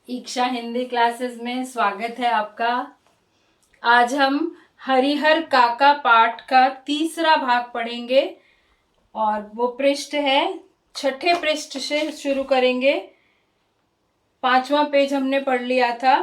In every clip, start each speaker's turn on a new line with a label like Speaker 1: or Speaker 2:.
Speaker 1: ईक्षा Hindi classes में स्वागत है आपका। आज हम हरिहर काका पाठ का तीसरा भाग पढ़ेंगे और वो पृष्ठ है, छठे पृष्ठ से शुरू करेंगे। 5वां पेज हमने पढ़ लिया था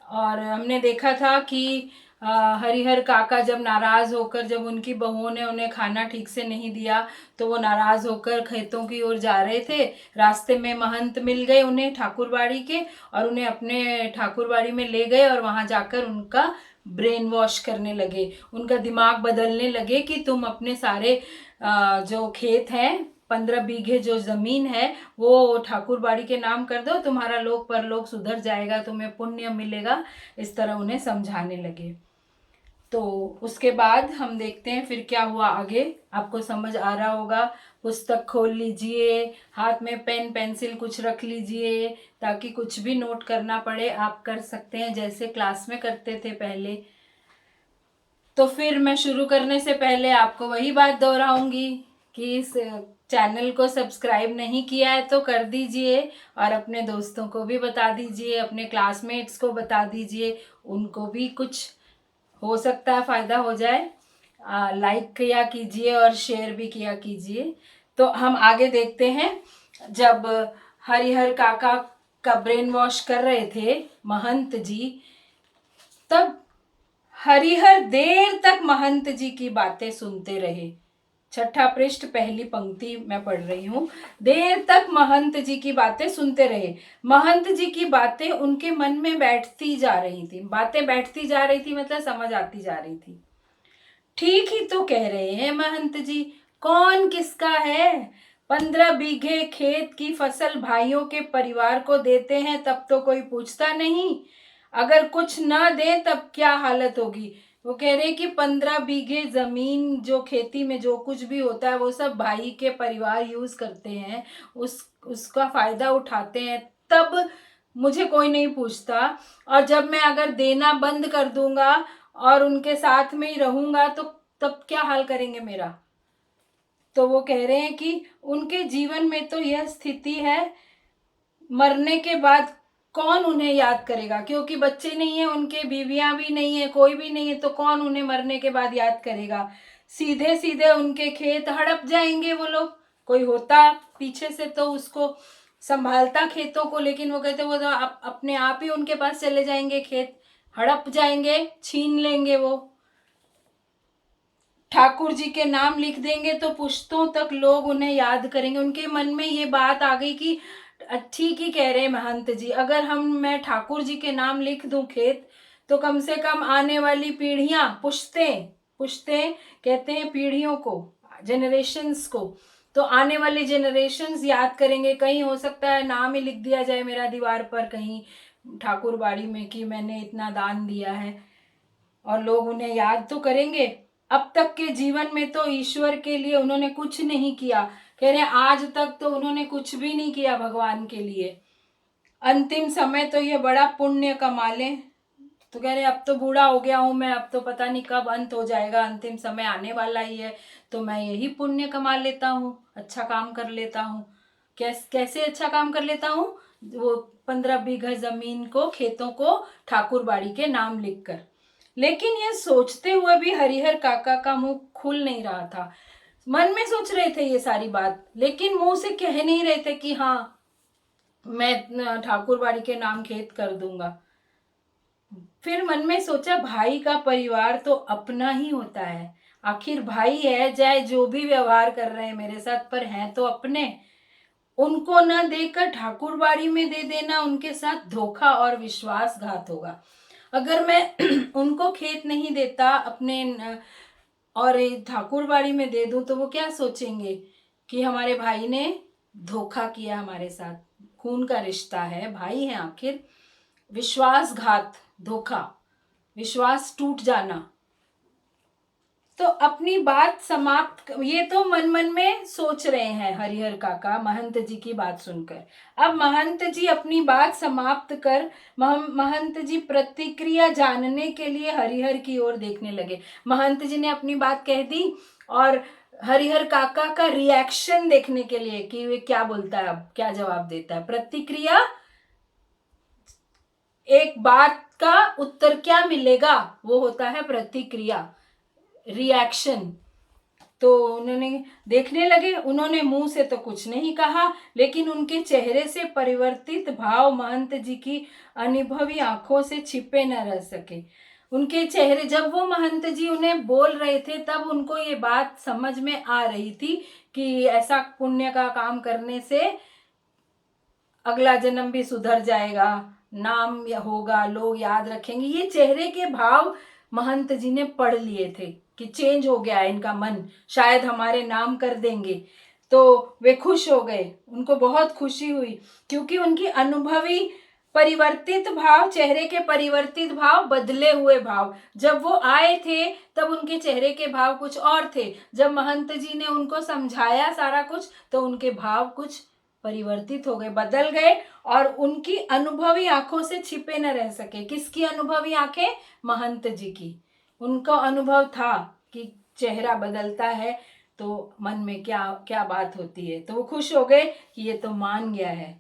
Speaker 1: और हमने देखा था कि हरिहर काका जब नाराज होकर, जब उनकी बहुओं ने उन्हें खाना ठीक से नहीं दिया तो वो नाराज होकर खेतों की ओर जा रहे थे। रास्ते में महंत मिल गए उन्हें ठाकुरबाड़ी के, और उन्हें अपने ठाकुरबाड़ी में ले गए और वहां जाकर उनका ब्रेन वॉश करने लगे, उनका दिमाग बदलने लगे कि तुम अपने सारे जो खेत हैं, 15 बीघे जो जमीन है वो ठाकुरबाड़ी के नाम कर दो, तुम्हारा लोक परलोक सुधर जाएगा, तुम्हें पुण्य मिलेगा। इस तरह उन्हें समझाने लगे। तो उसके बाद हम देखते हैं फिर क्या हुआ आगे। आपको समझ आ रहा होगा। पुस्तक खोल लीजिए, हाथ में पेन पेंसिल कुछ रख लीजिए, ताकि कुछ भी नोट करना पड़े आप कर सकते हैं, जैसे क्लास में करते थे पहले। तो फिर मैं शुरू करने से पहले आपको वही बात दोहराऊंगी कि इस चैनल को सब्सक्राइब नहीं किया है तो कर दीजिए, और अपने दोस्तों को भी बता दीजिए, अपने क्लासमेट्स को बता दीजिए, उनको भी कुछ हो सकता है फ़ायदा हो जाए। लाइक किया कीजिए और शेयर भी किया कीजिए। तो हम आगे देखते हैं। जब हरिहर काका का ब्रेन वॉश कर रहे थे महंत जी, तब हरिहर देर तक महंत जी की बातें सुनते रहे। छठा पृष्ठ पहली पंक्ति मैं पढ़ रही हूँ। देर तक महंत जी की बातें सुनते रहे। महंत जी की बातें उनके मन में बैठती जा रही थी। बातें बैठती जा रही थी मतलब समझ आती जा रही थी। ठीक ही तो कह रहे हैं महंत जी, कौन किसका है। 15 बीघे खेत की फसल भाइयों के परिवार को देते हैं तब तो कोई पूछता नहीं, अगर कुछ न दे तब क्या हालत होगी। वो कह रहे हैं कि 15 बीघे जमीन, जो खेती में जो कुछ भी होता है वो सब भाई के परिवार यूज करते हैं, उसका फायदा उठाते हैं, तब मुझे कोई नहीं पूछता। और जब मैं अगर देना बंद कर दूंगा और उनके साथ में ही रहूंगा तो तब क्या हाल करेंगे मेरा। तो वो कह रहे हैं कि उनके जीवन में तो यह स्थिति है, मरने के बाद कौन उन्हें याद करेगा, क्योंकि बच्चे नहीं है उनके, बीवियां भी नहीं है, कोई भी नहीं है, तो कौन उन्हें मरने के बाद याद करेगा। सीधे सीधे उनके खेत हड़प जाएंगे वो लोग। कोई होता पीछे से तो उसको संभालता खेतों को, लेकिन वो कहते वो तो अपने आप ही उनके पास चले जाएंगे, खेत हड़प जाएंगे, छीन लेंगे वो। ठाकुर जी के नाम लिख देंगे तो पुश्तों तक लोग उन्हें याद करेंगे। उनके मन में ये बात आ गई कि ठीक ही कह रहे महंत जी, अगर मैं ठाकुर जी के नाम लिख दूं खेत, तो कम से कम आने वाली पीढ़ियां, पुश्तें पुश्तें कहते हैं पीढ़ियों को, जनरेशंस को, तो आने वाले जनरेशंस याद करेंगे। कहीं हो सकता है नाम ही लिख दिया जाए मेरा दीवार पर कहीं ठाकुर बाड़ी में कि मैंने इतना दान दिया है, और लोग उन्हें याद तो करेंगे। अब तक के जीवन में तो ईश्वर के लिए उन्होंने कुछ नहीं किया। कह रहे आज तक तो उन्होंने कुछ भी नहीं किया भगवान के लिए। अंतिम समय तो ये बड़ा पुण्य कमा लें। तो कह रहे अब तो बूढ़ा हो गया हूं मैं, अब तो पता नहीं कब अंत हो जाएगा, अंतिम समय आने वाला ही है, तो मैं यही पुण्य कमा लेता हूँ, अच्छा काम कर लेता हूँ। कैसे अच्छा काम कर लेता हूँ? वो 15 बीघा जमीन को, खेतों को ठाकुर बाड़ी के नाम लिखकर। लेकिन ये सोचते हुए भी हरिहर काका का मुंह खुल नहीं रहा था। मन में सोच रहे थे ये सारी बात, लेकिन मुंह से कह नहीं रहे थे कि हाँ मैं ठाकुर बाड़ी के नाम खेत कर दूंगा। फिर मन में सोचा, भाई का परिवार तो अपना ही होता है, आखिर भाई है, चाहे जो भी व्यवहार कर रहे हैं मेरे साथ, पर हैं तो अपने। उनको न देकर ठाकुरबाड़ी में दे देना उनके साथ धोखा और विश्वासघात होगा। अगर मैं उनको खेत नहीं देता अपने और ठाकुरबाड़ी में दे दूं, तो वो क्या सोचेंगे कि हमारे भाई ने धोखा किया हमारे साथ। खून का रिश्ता है, भाई है आखिर। विश्वासघात, धोखा, विश्वास टूट जाना। तो अपनी बात समाप्त, ये तो मन मन में सोच रहे हैं हरिहर काका महंत जी की बात सुनकर। अब महंत जी अपनी बात समाप्त कर महंत जी प्रतिक्रिया जानने के लिए हरिहर की ओर देखने लगे। महंत जी ने अपनी बात कह दी और हरिहर काका का रिएक्शन देखने के लिए कि वे क्या बोलता है, अब क्या जवाब देता है। प्रतिक्रिया एक बात का उत्तर क्या मिलेगा, वो होता है प्रतिक्रिया, रिएक्शन। तो उन्होंने देखने लगे, उन्होंने मुंह से तो कुछ नहीं कहा, लेकिन उनके चेहरे से परिवर्तित भाव महंत जी की अनुभवी आंखों से छिपे न रह सके। उनके चेहरे, जब वो महंत जी उन्हें बोल रहे थे तब उनको ये बात समझ में आ रही थी कि ऐसा पुण्य का काम करने से अगला जन्म भी सुधर जाएगा, नाम होगा, लोग याद रखेंगे। ये चेहरे के भाव महंत जी ने पढ़ लिए थे कि चेंज हो गया है इनका मन, शायद हमारे नाम कर देंगे। तो वे खुश हो गए, उनको बहुत खुशी हुई, क्योंकि उनकी अनुभवी परिवर्तित भाव, चेहरे के परिवर्तित भाव, बदले हुए भाव, जब वो आए थे तब उनके चेहरे के भाव कुछ और थे। जब महंत जी ने उनको समझाया सारा कुछ, तो उनके भाव कुछ परिवर्तित हो गए, बदल गए, और उनकी अनुभवी आंखों से छिपे न रह सके। किसकी अनुभवी आंखें? महंत जी की। उनको अनुभव था कि चेहरा बदलता है तो मन में क्या क्या बात होती है। तो वो खुश हो गए कि ये तो मान गया है,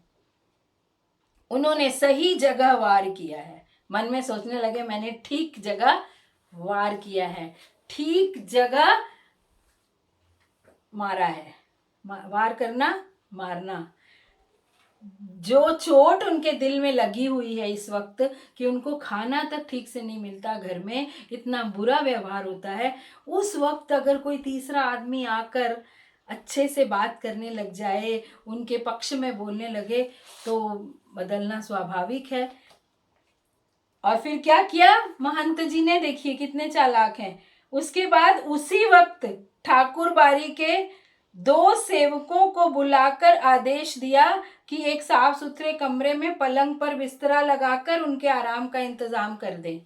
Speaker 1: उन्होंने सही जगह वार किया है। मन में सोचने लगे, मैंने ठीक जगह वार किया है, ठीक जगह मारा है। वार करना, मारना। जो चोट उनके दिल में लगी हुई है इस वक्त कि उनको खाना तक ठीक से नहीं मिलता, घर में इतना बुरा व्यवहार होता है, उस वक्त अगर कोई तीसरा आदमी आकर अच्छे से बात करने लग जाए, उनके पक्ष में बोलने लगे, तो बदलना स्वाभाविक है। और फिर क्या किया महंत जी ने, देखिए कितने चालाक हैं। उसके बाद उसी वक्त ठाकुर बाड़ी के 2 सेवकों को बुलाकर आदेश दिया कि एक साफ सुथरे कमरे में पलंग पर बिस्तरा लगाकर उनके आराम का इंतजाम कर दें।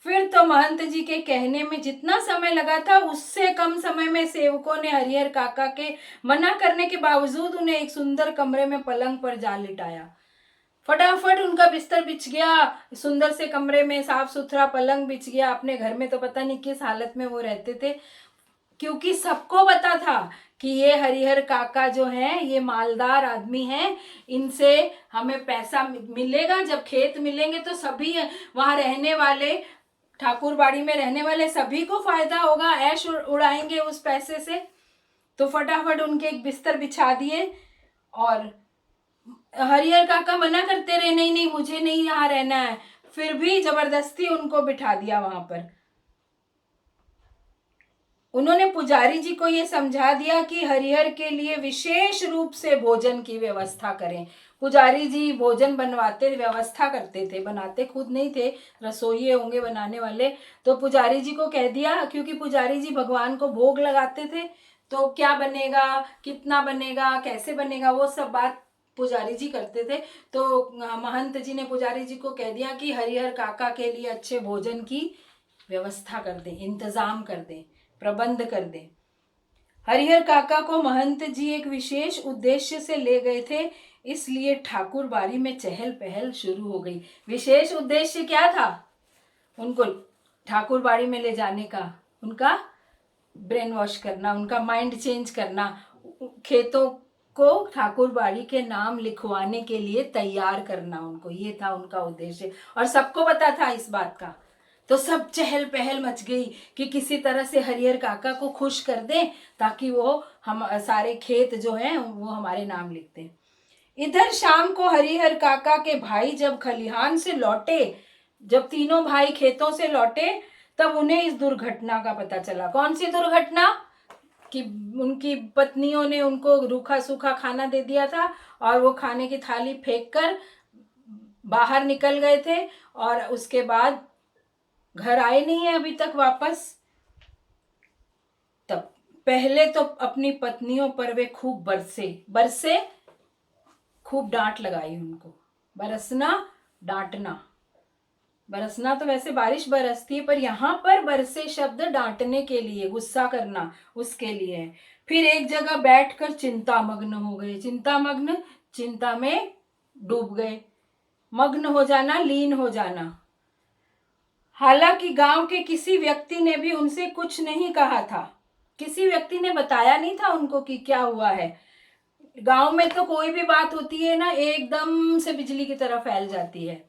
Speaker 1: फिर तो महंत जी के कहने में जितना समय लगा था, उससे कम समय में सेवकों ने हरिहर काका के मना करने के बावजूद उन्हें एक सुंदर कमरे में पलंग पर जा लिटाया। फटाफट उनका बिस्तर बिछ गया, सुंदर से कमरे में साफ सुथरा पलंग बिछ गया। अपने घर में तो पता नहीं किस हालत में वो रहते थे, क्योंकि सबको पता था कि ये हरिहर काका जो हैं ये मालदार आदमी हैं, इनसे हमें पैसा मिलेगा। जब खेत मिलेंगे तो सभी वहाँ रहने वाले, ठाकुर बाड़ी में रहने वाले सभी को फायदा होगा, ऐश उड़ाएंगे उस पैसे से। तो फटाफट उनके एक बिस्तर बिछा दिए, और हरिहर काका मना करते रहे, नहीं नहीं मुझे नहीं यहाँ रहना है, फिर भी जबरदस्ती उनको बिठा दिया वहां पर। उन्होंने पुजारी जी को ये समझा दिया कि हरिहर के लिए विशेष रूप से भोजन की व्यवस्था करें। पुजारी जी भोजन बनवाते, व्यवस्था करते थे, बनाते खुद नहीं थे, रसोइये होंगे बनाने वाले। तो पुजारी जी को कह दिया, क्योंकि पुजारी जी भगवान को भोग लगाते थे, तो क्या बनेगा, कितना बनेगा, कैसे बनेगा, वो सब बात पुजारी जी करते थे। तो महंत जी ने पुजारी जी को कह दिया कि हरिहर काका के लिए अच्छे भोजन की व्यवस्था कर दें, इंतजाम कर दें, प्रबंध कर दें। हरिहर काका को महंत जी एक विशेष उद्देश्य से ले गए थे, इसलिए ठाकुर बाड़ी में चहल पहल शुरू हो गई। विशेष उद्देश्य क्या था उनको ठाकुर बाड़ी में ले जाने का? उनका ब्रेन वॉश करना, उनका माइंड चेंज करना, खेतों को ठाकुर बाड़ी के नाम लिखवाने के लिए तैयार करना उनको, ये था उनका उद्देश्य। और सबको पता था इस बात का। तो सब चहल पहल मच गई कि किसी तरह से हरिहर काका को खुश कर दें, ताकि वो हम सारे खेत जो हैं वो हमारे नाम लिख दें। इधर शाम को हरिहर काका के भाई जब खलिहान से लौटे, जब तीनों भाई खेतों से लौटे, तब उन्हें इस दुर्घटना का पता चला। कौन सी दुर्घटना? कि उनकी पत्नियों ने उनको रूखा सूखा खाना दे दिया था, और वो खाने की थाली फेंक कर बाहर निकल गए थे, और उसके बाद घर आए नहीं है अभी तक वापस। तब पहले तो अपनी पत्नियों पर वे खूब बरसे, खूब डांट लगाई उनको। बरसना, डांटना। बरसना तो वैसे बारिश बरसती है, पर यहाँ पर बरसे शब्द डांटने के लिए, गुस्सा करना उसके लिए है। फिर एक जगह बैठकर चिंता मग्न हो गए। चिंता मग्न, चिंता में डूब गए। मग्न हो जाना, लीन हो जाना। हालांकि गांव के किसी व्यक्ति ने भी उनसे कुछ नहीं कहा था, किसी व्यक्ति ने बताया नहीं था उनको कि क्या हुआ है। गांव में तो कोई भी बात होती है ना, एकदम से बिजली की तरह फैल जाती है।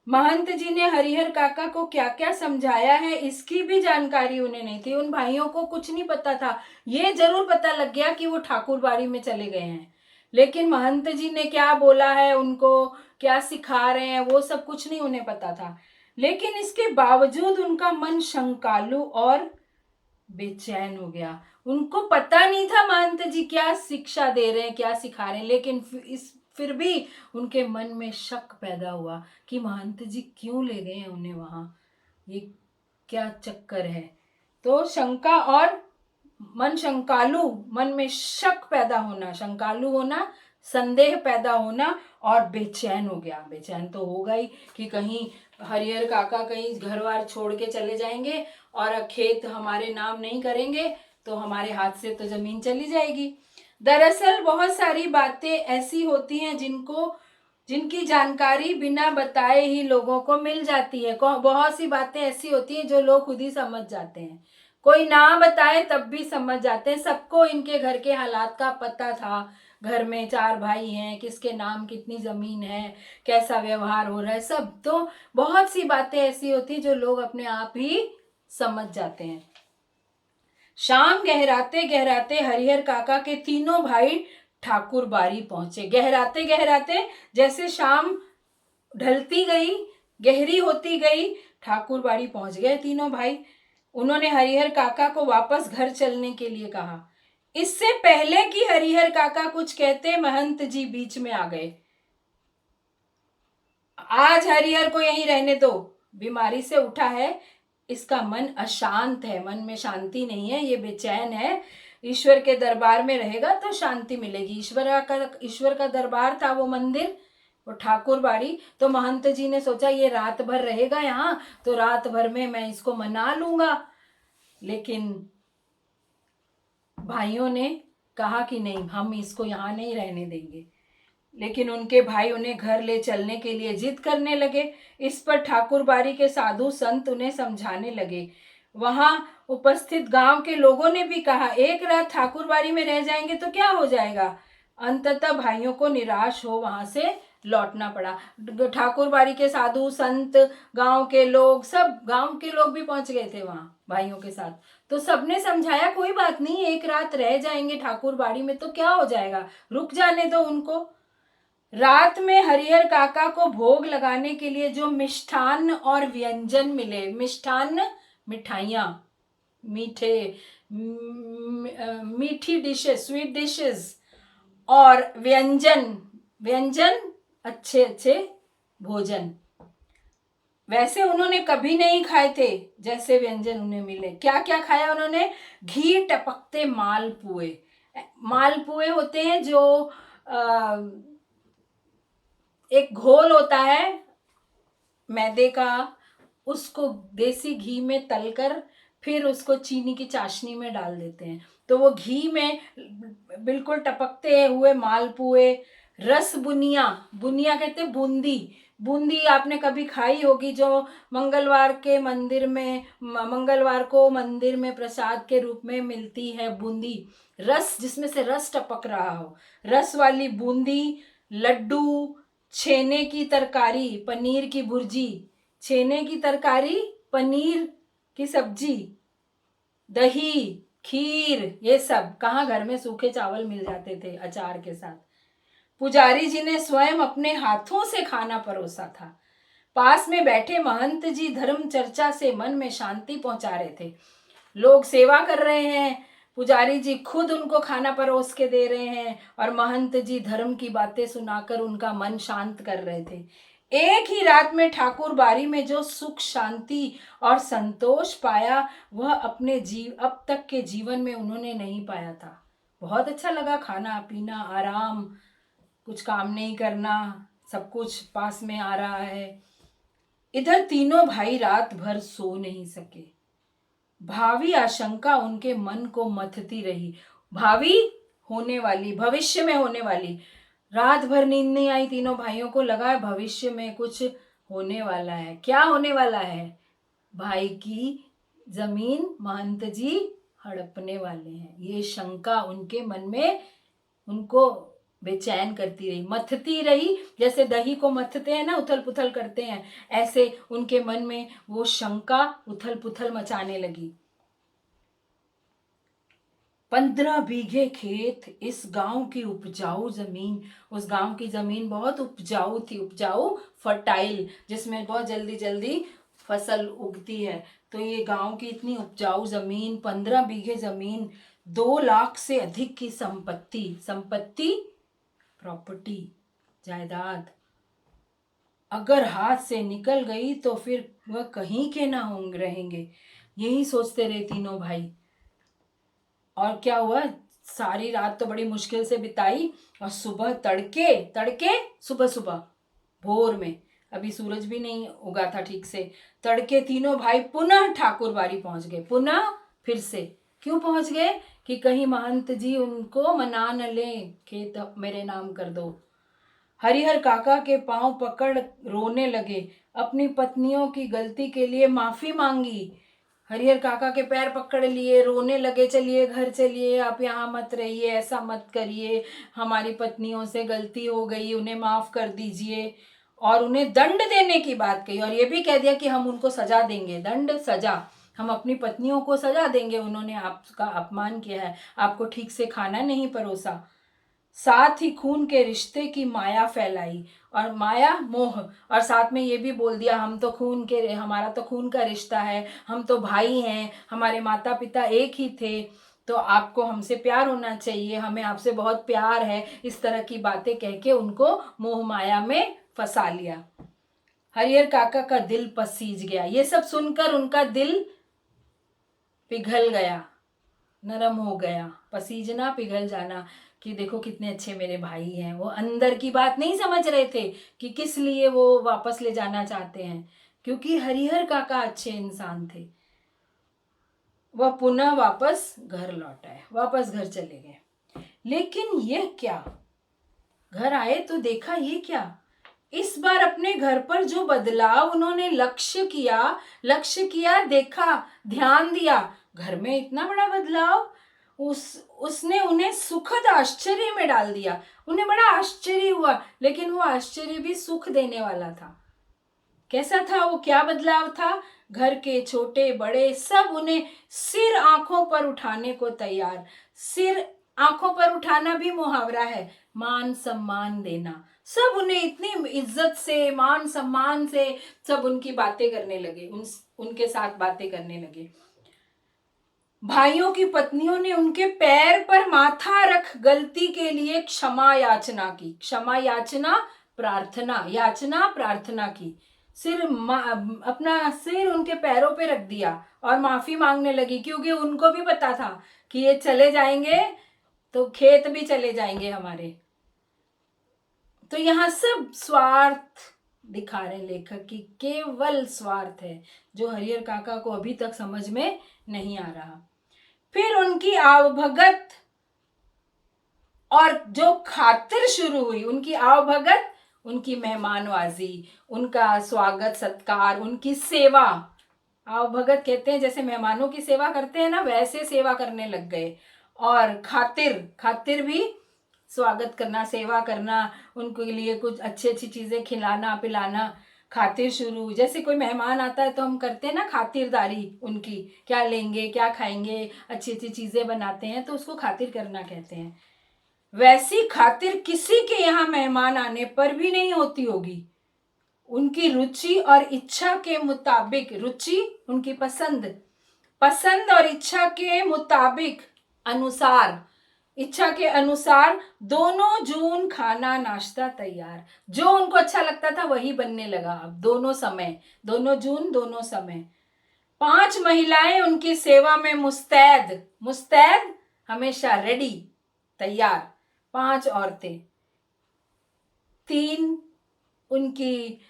Speaker 1: महंत जी ने हरिहर काका को क्या क्या समझाया है इसकी भी जानकारी उन्हें नहीं थी। उन भाइयों को कुछ नहीं पता था। ये जरूर पता लग गया कि वो ठाकुर बाड़ी में चले गए हैं, लेकिन महंत जी ने क्या बोला है, उनको क्या सिखा रहे हैं, वो सब कुछ नहीं उन्हें पता था। लेकिन इसके बावजूद उनका मन शंकालु और बेचैन हो गया। उनको पता नहीं था महंत जी क्या शिक्षा दे रहे हैं, क्या सिखा रहे हैं, लेकिन फिर भी उनके मन में शक पैदा हुआ कि महंत जी क्यों ले गए हैं उन्हें वहां, ये क्या चक्कर है। तो शंका और मन शंकालु, मन में शक पैदा होना, शंकालु होना, संदेह पैदा होना और बेचैन हो गया। बेचैन तो होगा ही कि कहीं हरिहर काका कहीं घर बार छोड़ के चले जाएंगे और खेत हमारे नाम नहीं करेंगे तो हमारे हाथ से तो जमीन चली जाएगी। दरअसल बहुत सारी बातें ऐसी होती हैं जिनकी जानकारी बिना बताए ही लोगों को मिल जाती है। बहुत सी बातें ऐसी होती हैं जो लोग खुद ही समझ जाते हैं, कोई ना बताए तब भी समझ जाते हैं। सबको इनके घर के हालात का पता था। घर में 4 भाई हैं, किसके नाम कितनी जमीन है, कैसा व्यवहार हो रहा है, सब। तो बहुत सी बातें ऐसी होती हैं जो लोग अपने आप ही समझ जाते हैं। शाम गहराते गहराते हरिहर काका के तीनों भाई ठाकुर बाड़ी पहुंचे। गहराते गहराते जैसे शाम ढलती गई, गहरी होती गई, ठाकुर बाड़ी पहुंच गए तीनों भाई। उन्होंने हरिहर काका को वापस घर चलने के लिए कहा। इससे पहले कि हरिहर काका कुछ कहते, महंत जी बीच में आ गए। आज हरिहर को यहीं रहने दो, बीमारी से उठा है, इसका मन अशांत है, मन में शांति नहीं है, ये बेचैन है। ईश्वर के दरबार में रहेगा तो शांति मिलेगी। ईश्वर का दरबार था वो मंदिर, वो ठाकुर बाड़ी। तो महंत जी ने सोचा ये रात भर रहेगा यहाँ तो रात भर में मैं इसको मना लूंगा। लेकिन भाइयों ने कहा कि नहीं, हम इसको यहाँ नहीं रहने देंगे। लेकिन उनके भाई उन्हें घर ले चलने के लिए जिद करने लगे। इस पर ठाकुर बाड़ी के साधु संत उन्हें समझाने लगे। वहां उपस्थित गांव के लोगों ने भी कहा, एक रात ठाकुर बाड़ी में रह जाएंगे तो क्या हो जाएगा। अंततः भाइयों को निराश हो वहां से लौटना पड़ा। ठाकुर बाड़ी के साधु संत, गांव के लोग, सब गांव के लोग भी पहुंच गए थे वहां भाइयों के साथ। तो सबने समझाया कोई बात नहीं, एक रात रह जाएंगे ठाकुर बाड़ी में तो क्या हो जाएगा, रुक जाने दो उनको। रात में हरिहर काका को भोग लगाने के लिए जो मिष्ठान्न और व्यंजन मिले, मिष्ठान्न मिठाइयाँ, मीठे मीठी डिशेस, स्वीट डिशेस, और व्यंजन व्यंजन अच्छे अच्छे भोजन, वैसे उन्होंने कभी नहीं खाए थे जैसे व्यंजन उन्हें मिले। क्या क्या खाया उन्होंने, घी टपकते मालपुए। मालपुए होते हैं जो एक घोल होता है मैदे का, उसको देसी घी में तलकर फिर उसको चीनी की चाशनी में डाल देते हैं, तो वो घी में बिल्कुल टपकते हुए मालपुए। रस बुनिया, बुनिया कहते हैं बूंदी, बूंदी आपने कभी खाई होगी, जो मंगलवार को मंदिर में प्रसाद के रूप में मिलती है बूंदी। रस, जिसमें से रस टपक रहा हो, रस वाली बूंदी। लड्डू, छेने की तरकारी, पनीर की भुर्जी, छेने की तरकारी, पनीर की सब्जी, दही, खीर, ये सब कहाँ घर में सूखे चावल मिल जाते थे अचार के साथ। पुजारी जी ने स्वयं अपने हाथों से खाना परोसा था। पास में बैठे महंत जी धर्म चर्चा से मन में शांति पहुंचा रहे थे। लोग सेवा कर रहे हैं, पुजारी जी खुद उनको खाना परोस के दे रहे हैं और महंत जी धर्म की बातें सुनाकर उनका मन शांत कर रहे थे। एक ही रात में ठाकुर बाड़ी में जो सुख, शांति और संतोष पाया वह अब तक के जीवन में उन्होंने नहीं पाया था। बहुत अच्छा लगा, खाना पीना, आराम, कुछ काम नहीं करना, सब कुछ पास में आ रहा है। इधर तीनों भाई रात भर सो नहीं सके। भावी आशंका उनके मन को मथती रही। भावी होने वाली, भविष्य में होने वाली। रात भर नींद नहीं आई तीनों भाइयों को, लगा है भविष्य में कुछ होने वाला है। क्या होने वाला है, भाई की जमीन महंत जी हड़पने वाले हैं, ये शंका उनके मन में उनको बेचैन करती रही, मथती रही, जैसे दही को मथते हैं ना, उथल पुथल करते हैं, ऐसे उनके मन में वो शंका उथल पुथल मचाने लगी। 15 बीघे खेत, इस गांव की उपजाऊ जमीन, उस गांव की जमीन बहुत उपजाऊ थी, उपजाऊ फर्टाइल, जिसमें बहुत जल्दी जल्दी फसल उगती है। तो ये गांव की इतनी उपजाऊ जमीन, 15 बीघे जमीन, 2 लाख से अधिक की संपत्ति, संपत्ति प्रॉपर्टी, जायदाद, अगर हाथ से निकल गई तो फिर वह कहीं के ना होंगे, रहेंगे। यही सोचते रहे तीनों भाई। और क्या हुआ, सारी रात तो बड़ी मुश्किल से बिताई, और सुबह तड़के तड़के, सुबह सुबह भोर में, अभी सूरज भी नहीं उगा था ठीक से, तड़के तीनों भाई पुनः ठाकुरबाड़ी पहुंच गए। पुनः, फिर से। क्यों पहुंच गए? कि कहीं महंत जी उनको मना न ले, खेत मेरे नाम कर दो। हरिहर काका के पांव पकड़ रोने लगे, अपनी पत्नियों की गलती के लिए माफी मांगी। हरिहर काका के पैर पकड़ लिए, रोने लगे, चलिए घर चलिए, आप यहाँ मत रहिए, ऐसा मत करिए, हमारी पत्नियों से गलती हो गई, उन्हें माफ कर दीजिए। और उन्हें दंड देने की बात कही, और ये भी कह दिया कि हम उनको सजा देंगे, दंड सजा, हम अपनी पत्नियों को सजा देंगे, उन्होंने आपका अपमान किया है, आपको ठीक से खाना नहीं परोसा। साथ ही खून के रिश्ते की माया फैलाई, और माया मोह, और साथ में ये भी बोल दिया, हम तो खून के, हमारा तो खून का रिश्ता है, हम तो भाई हैं, हमारे माता पिता एक ही थे, तो आपको हमसे प्यार होना चाहिए, हमें आपसे बहुत प्यार है। इस तरह की बातें कह के उनको मोह माया में फंसा लिया। हरिहर काका का दिल पसीज गया, ये सब सुनकर उनका दिल पिघल गया, नरम हो गया। पसीजना, पिघल जाना, कि देखो कितने अच्छे मेरे भाई हैं। वो अंदर की बात नहीं समझ रहे थे कि किस लिए वो वापस ले जाना चाहते हैं, क्योंकि हरिहर काका अच्छे इंसान थे। वह पुनः वापस घर लौट आए, वापस घर चले गए। लेकिन यह क्या, घर आए तो देखा ये क्या, इस बार अपने घर पर जो बदलाव उन्होंने लक्ष्य किया, देखा, ध्यान दिया, घर में इतना बड़ा बदलाव, उसने उन्हें सुखद आश्चर्य में डाल दिया। उन्हें बड़ा आश्चर्य हुआ, लेकिन वो आश्चर्य भी सुख देने वाला था। कैसा था वो, क्या बदलाव था? घर के छोटे बड़े सब उन्हें सिर आंखों पर उठाने को तैयार। सिर आंखों पर उठाना भी मुहावरा है, मान सम्मान देना। सब उन्हें इतनी इज्जत से, मान सम्मान से सब उनकी बातें करने लगे, उनके साथ बातें करने लगे। भाइयों की पत्नियों ने उनके पैर पर माथा रख गलती के लिए क्षमा याचना की। क्षमा याचना, प्रार्थना, याचना प्रार्थना की। अपना सिर उनके पैरों पे रख दिया और माफी मांगने लगी, क्योंकि उनको भी पता था कि ये चले जाएंगे तो खेत भी चले जाएंगे हमारे। तो यहाँ सब स्वार्थ दिखा रहे लेखक की, केवल स्वार्थ है जो हरिहर काका को अभी तक समझ में नहीं आ रहा। फिर उनकी आवभगत और जो खातिर शुरू हुई, उनकी आवभगत, उनकी मेहमानवाजी, उनका स्वागत सत्कार, उनकी सेवा। आवभगत कहते हैं जैसे मेहमानों की सेवा करते हैं ना, वैसे सेवा करने लग गए। और खातिर, खातिर भी स्वागत करना, सेवा करना, उनके लिए कुछ अच्छी अच्छी चीजें खिलाना पिलाना, खातिर शुरू। जैसे कोई मेहमान आता है तो हम करते हैं ना खातिरदारी, उनकी क्या लेंगे, क्या खाएंगे, अच्छी अच्छी चीजें बनाते हैं, तो उसको खातिर करना कहते हैं। वैसी खातिर किसी के यहाँ मेहमान आने पर भी नहीं होती होगी। उनकी रुचि और इच्छा के मुताबिक, रुचि उनकी पसंद, पसंद और इच्छा के मुताबिक, अनुसार, इच्छा के अनुसार दोनों जून खाना नाश्ता तैयार। जो उनको अच्छा लगता था वही बनने लगा अब, दोनों समय, दोनों जून दोनों समय। 5 महिलाएं उनकी सेवा में मुस्तैद, मुस्तैद हमेशा रेडी, तैयार। 5 औरतें, 3 उनकी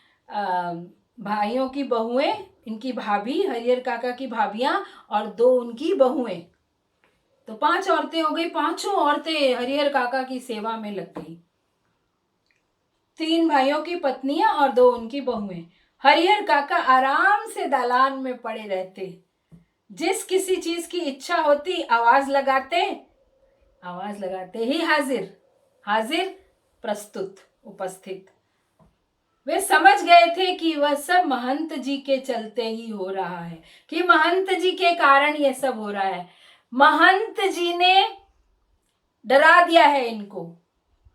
Speaker 1: भाइयों की बहुएं, इनकी भाभी, हरिहर काका की भाभियां, और 2 उनकी बहुएं। तो 5 औरतें हो गई। 5 औरतें हरिहर काका की सेवा में लग गई। 3 भाइयों की पत्नियां और 2 उनकी बहुएं। हरिहर काका आराम से दालान में पड़े रहते। जिस किसी चीज की इच्छा होती आवाज लगाते ही हाजिर, हाजिर, प्रस्तुत, उपस्थित। वे समझ गए थे कि वह सब महंत जी के चलते ही हो रहा है, कि महंत जी के कारण यह सब हो रहा है। महंत जी ने डरा दिया है इनको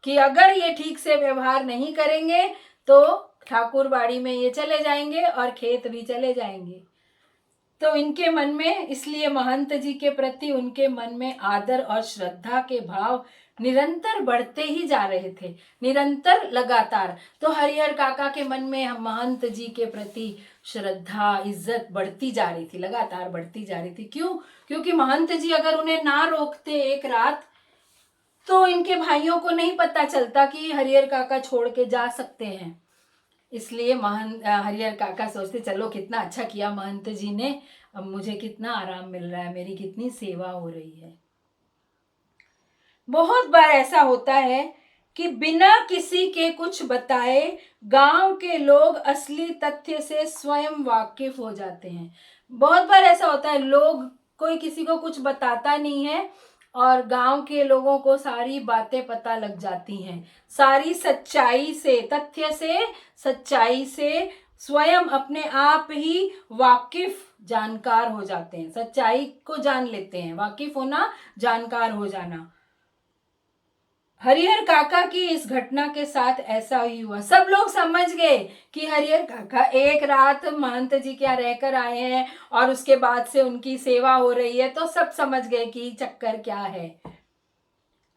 Speaker 1: कि अगर ये ठीक से व्यवहार नहीं करेंगे तो ठाकुर बाड़ी में ये चले जाएंगे और खेत भी चले जाएंगे। तो इनके मन में, इसलिए महंत जी के प्रति उनके मन में आदर और श्रद्धा के भाव निरंतर बढ़ते ही जा रहे थे, निरंतर, लगातार। तो हरिहर काका के मन में महंत जी के प्रति श्रद्धा, इज्जत बढ़ती जा रही थी, लगातार बढ़ती जा रही थी। क्यों? क्योंकि महंत जी अगर उन्हें ना रोकते एक रात, तो इनके भाइयों को नहीं पता चलता कि हरिहर काका छोड़ के जा सकते हैं। इसलिए हरिहर काका सोचते, चलो कितना अच्छा किया महंत जी ने, अब मुझे कितना आराम मिल रहा है, मेरी कितनी सेवा हो रही है। बहुत बार ऐसा होता है कि बिना किसी के कुछ बताए गांव के लोग असली तथ्य से स्वयं वाकिफ हो जाते हैं। बहुत बार ऐसा होता है, लोग, कोई किसी को कुछ बताता नहीं है और गांव के लोगों को सारी बातें पता लग जाती हैं, सारी सच्चाई से, तथ्य से, सच्चाई से स्वयं अपने आप ही वाकिफ, जानकार हो जाते हैं, सच्चाई को जान लेते हैं। वाकिफ होना, जानकार हो जाना। हरिहर काका की इस घटना के साथ ऐसा ही हुआ। सब लोग समझ गए कि हरिहर काका एक रात महंत जी के यहाँ रहकर आए हैं और उसके बाद से उनकी सेवा हो रही है, तो सब समझ गए कि चक्कर क्या है।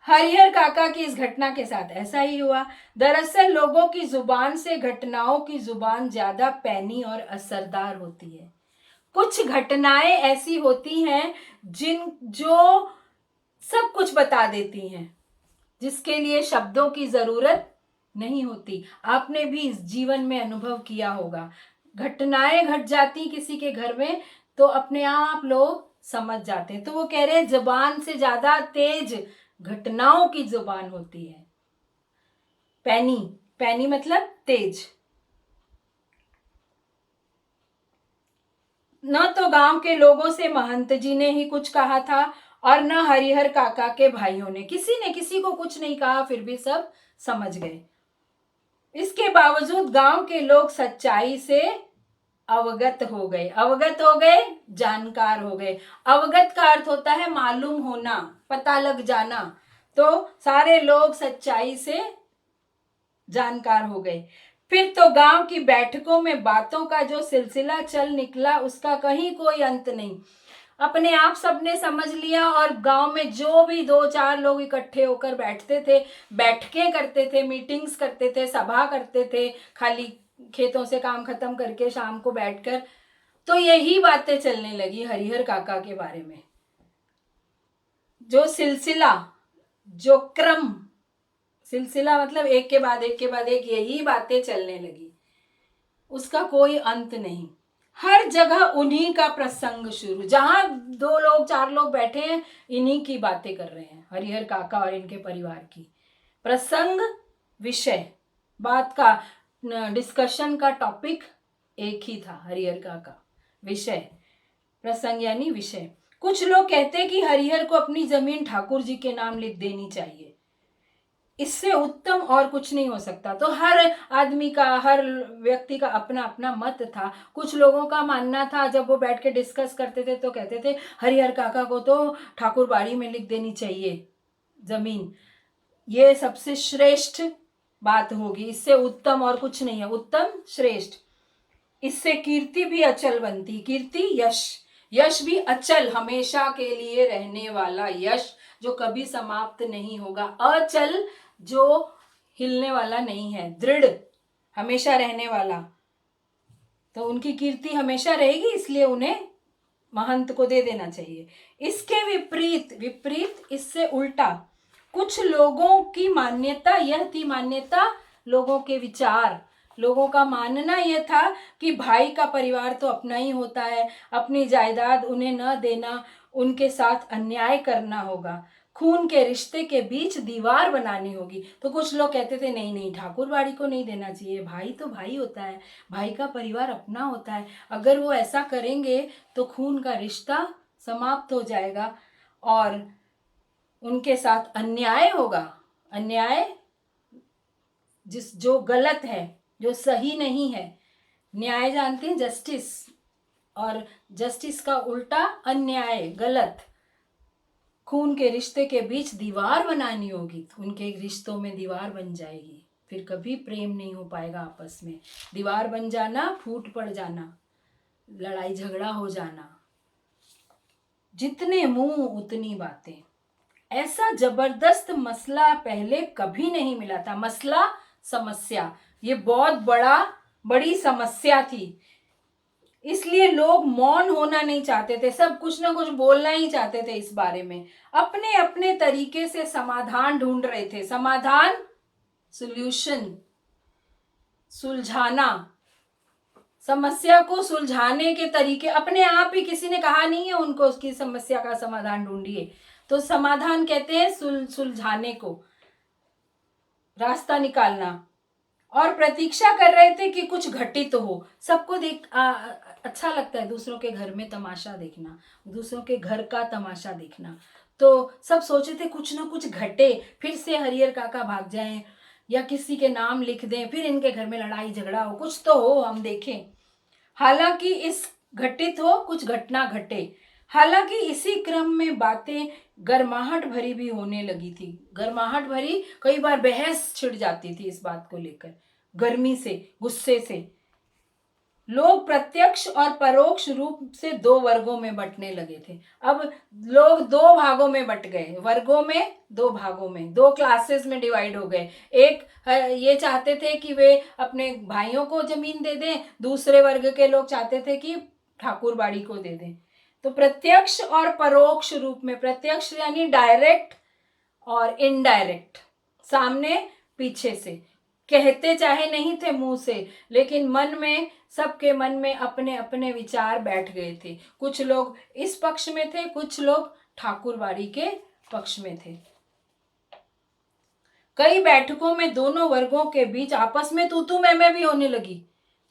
Speaker 1: हरिहर काका की इस घटना के साथ ऐसा ही हुआ। दरअसल लोगों की जुबान से घटनाओं की जुबान ज्यादा पैनी और असरदार होती है। कुछ घटनाएं ऐसी होती हैं जो सब कुछ बता देती हैं, जिसके लिए शब्दों की जरूरत नहीं होती। आपने भी इस जीवन में अनुभव किया होगा, घटनाएं घट जाती किसी के घर में तो अपने आप लोग समझ जाते हैं। तो वो कह रहे हैं, जुबान से ज्यादा तेज घटनाओं की जुबान होती है। पैनी, पैनी मतलब तेज। न तो गांव के लोगों से महंत जी ने ही कुछ कहा था और न हरिहर काका के भाइयों ने, किसी ने किसी को कुछ नहीं कहा, फिर भी सब समझ गए। इसके बावजूद गांव के लोग सच्चाई से अवगत हो गए। अवगत हो गए, जानकार हो गए। अवगत का अर्थ होता है मालूम होना, पता लग जाना। तो सारे लोग सच्चाई से जानकार हो गए। फिर तो गांव की बैठकों में बातों का जो सिलसिला चल निकला, उसका कहीं कोई अंत नहीं। अपने आप सबने समझ लिया और गांव में जो भी 2-4 लोग इकट्ठे होकर बैठते थे, बैठकें करते थे, मीटिंग्स करते थे, सभा करते थे, खाली खेतों से काम खत्म करके शाम को बैठकर, तो यही बातें चलने लगी हरिहर काका के बारे में। जो सिलसिला, जो क्रम, सिलसिला मतलब एक के बाद एक के बाद एक, यही बातें चलने लगी, उसका कोई अंत नहीं। हर जगह उन्हीं का प्रसंग शुरू, जहां 2 लोग 4 लोग बैठे हैं, इन्हीं की बातें कर रहे हैं, हरिहर काका और इनके परिवार की। प्रसंग, विषय, बात का, डिस्कशन का टॉपिक एक ही था, हरिहर काका। विषय, प्रसंग यानी विषय। कुछ लोग कहते कि हरिहर को अपनी जमीन ठाकुर जी के नाम लिख देनी चाहिए, इससे उत्तम और कुछ नहीं हो सकता। तो हर आदमी का, हर व्यक्ति का अपना अपना मत था। कुछ लोगों का मानना था, जब वो बैठ के डिस्कस करते थे तो कहते थे हरिहर काका को तो ठाकुर बाड़ी में लिख देनी चाहिए जमीन, ये सबसे श्रेष्ठ बात होगी, इससे उत्तम और कुछ नहीं है, उत्तम, श्रेष्ठ। इससे कीर्ति भी अचल बनती, कीर्ति, यश, यश भी अचल, हमेशा के लिए रहने वाला यश, जो कभी समाप्त नहीं होगा। अचल, जो हिलने वाला नहीं है, दृढ़, हमेशा रहने वाला। तो उनकी कीर्ति हमेशा रहेगी, इसलिए उन्हें महंत को दे देना चाहिए। इसके विपरीत, विपरीत इससे उल्टा कुछ लोगों की मान्यता यह थी, मान्यता लोगों के विचार, लोगों का मानना यह था कि भाई का परिवार तो अपना ही होता है, अपनी जायदाद उन्हें न देना, उनके साथ अन्याय करना होगा, खून के रिश्ते के बीच दीवार बनानी होगी। तो कुछ लोग कहते थे नहीं नहीं, ठाकुर बाड़ी को नहीं देना चाहिए, भाई तो भाई होता है, भाई का परिवार अपना होता है, अगर वो ऐसा करेंगे तो खून का रिश्ता समाप्त हो जाएगा और उनके साथ अन्याय होगा, अन्याय जो गलत है, जो सही नहीं है। न्याय जानते हैं, जस्टिस, और जस्टिस का उल्टा अन्याय, गलत। खून के रिश्ते के बीच दीवार बनानी होगी तो उनके रिश्तों में दीवार बन जाएगी, फिर कभी प्रेम नहीं हो पाएगा आपस में। दीवार बन जाना, फूट पड़ जाना, लड़ाई झगड़ा हो जाना। जितने मुंह उतनी बातें। ऐसा जबरदस्त मसला पहले कभी नहीं मिला था। मसला, समस्या, ये बहुत बड़ी समस्या थी। इसलिए लोग मौन होना नहीं चाहते थे, सब कुछ ना कुछ बोलना ही चाहते थे इस बारे में। अपने अपने तरीके से समाधान ढूंढ रहे थे। समाधान, सॉल्यूशन, सुलझाना। समस्या को सुलझाने के तरीके अपने आप ही, किसी ने कहा नहीं है उनको उसकी समस्या का समाधान ढूंढिए। तो समाधान कहते हैं सुलझाने को, रास्ता निकालना। और प्रतीक्षा कर रहे थे कि कुछ घटित हो। सबको अच्छा लगता है दूसरों के घर में तमाशा देखना, दूसरों के घर का तमाशा देखना। तो सब सोचे थे कुछ ना कुछ घटे, फिर से हरिहर काका भाग जाएं या किसी के नाम लिख दें, फिर इनके घर में लड़ाई झगड़ा हो, कुछ तो हो, हम देखें। हालांकि इस घटित हो, कुछ घटना घटे। हालांकि इसी क्रम में बातें गर्माहट भरी भी होने लगी थी। गर्माहट भरी, कई बार बहस छिड़ जाती थी इस बात को लेकर, गर्मी से, गुस्से से। लोग प्रत्यक्ष और परोक्ष रूप से दो वर्गों में बंटने लगे थे। अब लोग दो भागों में बंट गए, वर्गों में, दो भागों में, दो क्लासेस में डिवाइड हो गए। एक ये चाहते थे कि वे अपने भाइयों को जमीन दे दें, दूसरे वर्ग के लोग चाहते थे कि ठाकुर बाड़ी को दे दें। तो प्रत्यक्ष और परोक्ष रूप में, प्रत्यक्ष यानी डायरेक्ट और इनडायरेक्ट, सामने पीछे से, कहते चाहे नहीं थे मुंह से, लेकिन मन में, सबके मन में अपने अपने विचार बैठ गए थे। कुछ लोग इस पक्ष में थे, कुछ लोग ठाकुरबाड़ी के पक्ष में थे। कई बैठकों में दोनों वर्गों के बीच आपस में तू मैं भी होने लगी।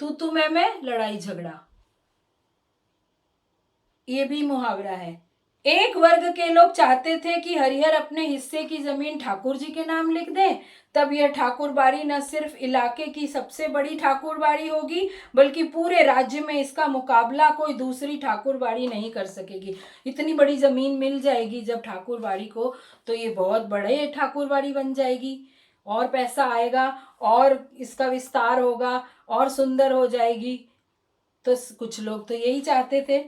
Speaker 1: तू मैं, लड़ाई झगड़ा, ये भी मुहावरा है। एक वर्ग के लोग चाहते थे कि हरिहर अपने हिस्से की जमीन ठाकुर जी के नाम लिख दें, तब यह ठाकुर बाड़ी न सिर्फ इलाके की सबसे बड़ी ठाकुर बाड़ी होगी, बल्कि पूरे राज्य में इसका मुकाबला कोई दूसरी ठाकुर बाड़ी नहीं कर सकेगी। इतनी बड़ी जमीन मिल जाएगी जब ठाकुर बाड़ी को, तो ये बहुत बड़े ठाकुर बाड़ी बन जाएगी, और पैसा आएगा, और इसका विस्तार होगा, और सुंदर हो जाएगी। तो कुछ लोग तो यही चाहते थे,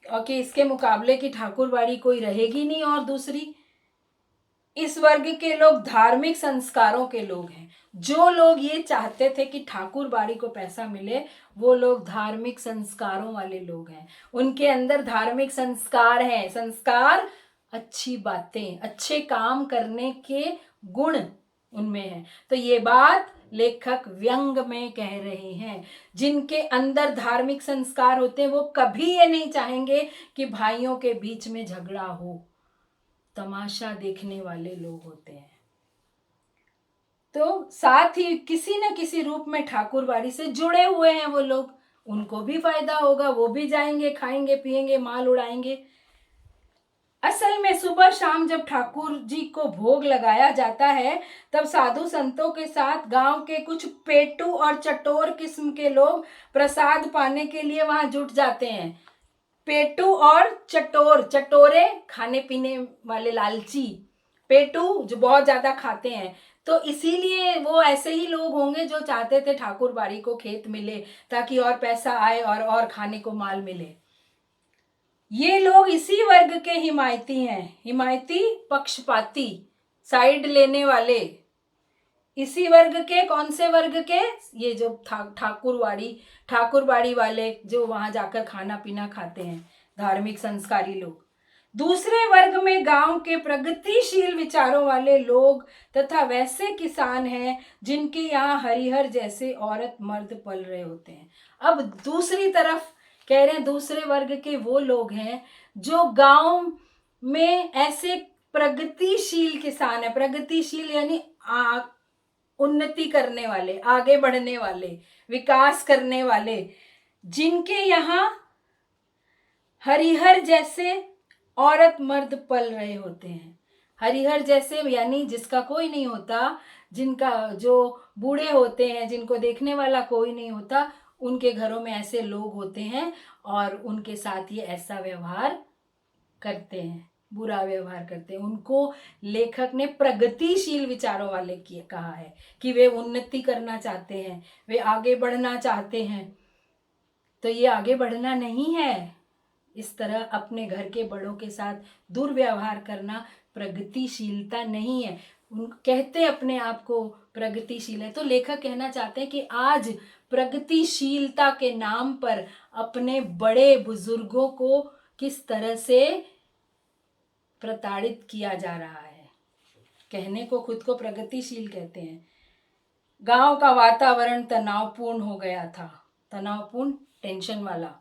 Speaker 1: और कि इसके मुकाबले की ठाकुरबाड़ी कोई रहेगी नहीं और दूसरी। इस वर्ग के लोग धार्मिक संस्कारों के लोग हैं। जो लोग ये चाहते थे कि ठाकुरबाड़ी को पैसा मिले, वो लोग धार्मिक संस्कारों वाले लोग हैं। उनके अंदर धार्मिक संस्कार हैं। संस्कार, अच्छी बातें, अच्छे काम करने के गुण उनमें है। तो ये बात लेखक व्यंग में कह रहे हैं। जिनके अंदर धार्मिक संस्कार होते हैं वो कभी ये नहीं चाहेंगे कि भाइयों के बीच में झगड़ा हो। तमाशा देखने वाले लोग होते हैं। तो साथ ही किसी न किसी रूप में ठाकुरबाड़ी से जुड़े हुए हैं वो लोग, उनको भी फायदा होगा, वो भी जाएंगे, खाएंगे, पिएंगे, माल उड़ाएंगे। असल में सुबह शाम जब ठाकुर जी को भोग लगाया जाता है, तब साधु संतों के साथ गांव के कुछ पेटू और चटोर किस्म के लोग प्रसाद पाने के लिए वहां जुट जाते हैं। पेटू और चटोर, चटोरे खाने पीने वाले लालची, पेटू जो बहुत ज्यादा खाते हैं। तो इसीलिए वो ऐसे ही लोग होंगे जो चाहते थे ठाकुर बाड़ी को खेत मिले, ताकि और पैसा आए और खाने को माल मिले। ये लोग इसी वर्ग के हिमायती हैं। हिमायती, पक्षपाती, साइड लेने वाले। इसी वर्ग के, कौन से वर्ग के? ये जो ठाकुरबाड़ी वाले जो वहां जाकर खाना पीना खाते हैं, धार्मिक संस्कारी लोग। दूसरे वर्ग में गांव के प्रगतिशील विचारों वाले लोग तथा वैसे किसान हैं जिनके यहाँ हरिहर जैसे औरत मर्द पल रहे होते हैं। अब दूसरी तरफ कह रहे हैं, दूसरे वर्ग के वो लोग हैं जो गांव में ऐसे प्रगतिशील किसान है। प्रगतिशील यानी उन्नति करने वाले, आगे बढ़ने वाले, विकास करने वाले, जिनके यहाँ हरिहर जैसे औरत मर्द पल रहे होते हैं। हरिहर जैसे यानी जिसका कोई नहीं होता, जिनका जो बूढ़े होते हैं, जिनको देखने वाला कोई नहीं होता, उनके घरों में ऐसे लोग होते हैं और उनके साथ ये ऐसा व्यवहार करते हैं, बुरा व्यवहार करते हैं। उनको लेखक ने प्रगतिशील विचारों वाले किए कहा है कि वे उन्नति करना चाहते हैं, वे आगे बढ़ना चाहते हैं। तो ये आगे बढ़ना नहीं है, इस तरह अपने घर के बड़ों के साथ दुर्व्यवहार करना प्रगतिशीलता नहीं है। उन कहते अपने आप को प्रगतिशील है, तो लेखक कहना चाहते हैं कि आज प्रगतिशीलता के नाम पर अपने बड़े बुजुर्गों को किस तरह से प्रताड़ित किया जा रहा है। कहने को खुद को प्रगतिशील कहते हैं। गांव का वातावरण तनावपूर्ण हो गया था, तनावपूर्ण, टेंशन वाला।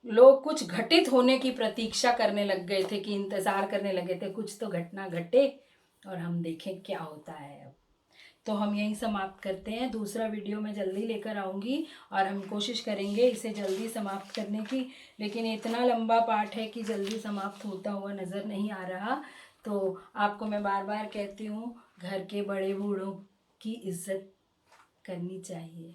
Speaker 1: लोग कुछ घटित होने की प्रतीक्षा करने लग गए थे, कि इंतजार करने लगे थे कुछ तो घटना घटे और हम देखें क्या होता है। अब तो हम यहीं समाप्त करते हैं। दूसरा वीडियो मैं जल्दी लेकर आऊँगी और हम कोशिश करेंगे इसे जल्दी समाप्त करने की, लेकिन इतना लंबा पाठ है कि जल्दी समाप्त होता हुआ नज़र नहीं आ रहा। तो आपको मैं बार बार कहती हूँ, घर के बड़े बूढ़ों की इज्जत करनी चाहिए।